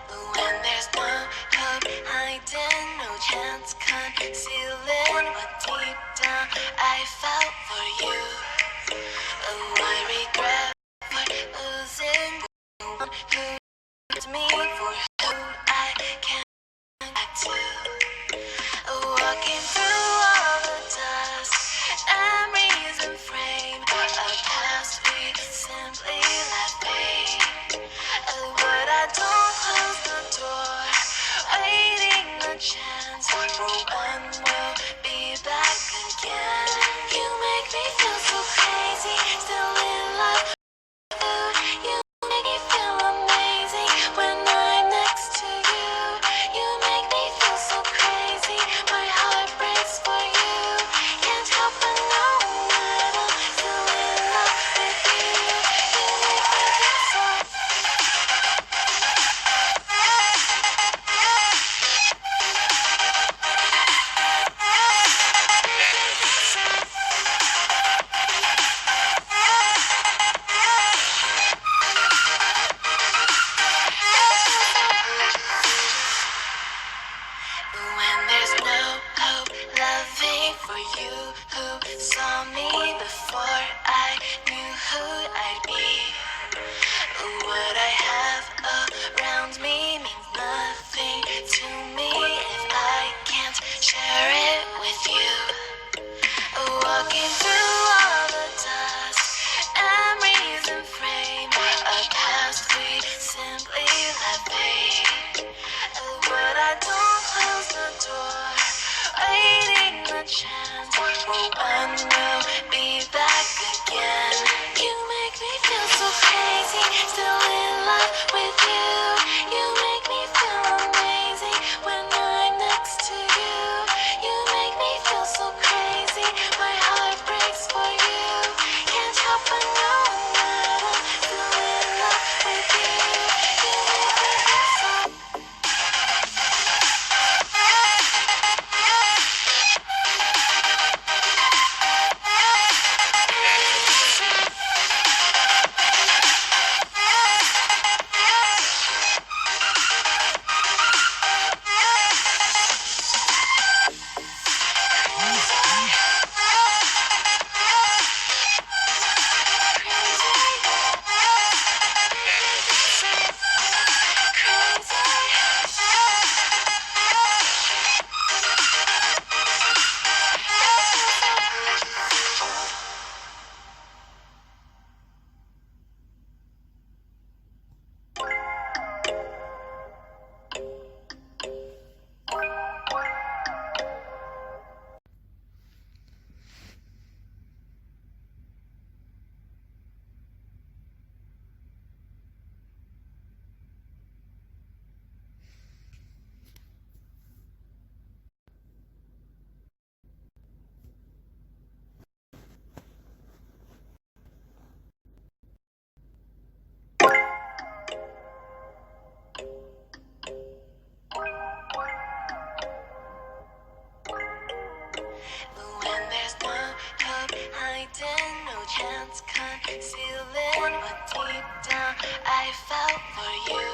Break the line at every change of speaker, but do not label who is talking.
But when there's no hope hiding, no chance concealing what deep down I felt for you. Oh, I regret for losing the one who loved me for who I can't get back to. Walking through all the dust, memories and frame, a past we simply left be. But I don't close the door, waiting a chance for when we'll be back again. You make me feel so crazy, still in love with you. You make me feel amazing when I'm next to you. You make me feel so crazy, my heart breaks for you. Can't help but know that I'm still in love with you. You make me feel so. When there's no hope loving for you who saw me before I knew who I'd be. What I have around me means nothing to me if I can't share it with you. Walking through all the dust, memories and frame, a past we simply left be. But I don't close the door, waiting a chance for when we'll be back again. You make me feel so crazy, still in love with you. You make me feel amazing when I'm next to you. You make me feel so crazy, my heart breaks for you. Can't help but know that I'm still in love with you. You make me feel so. No chance concealing what deep down I felt for you.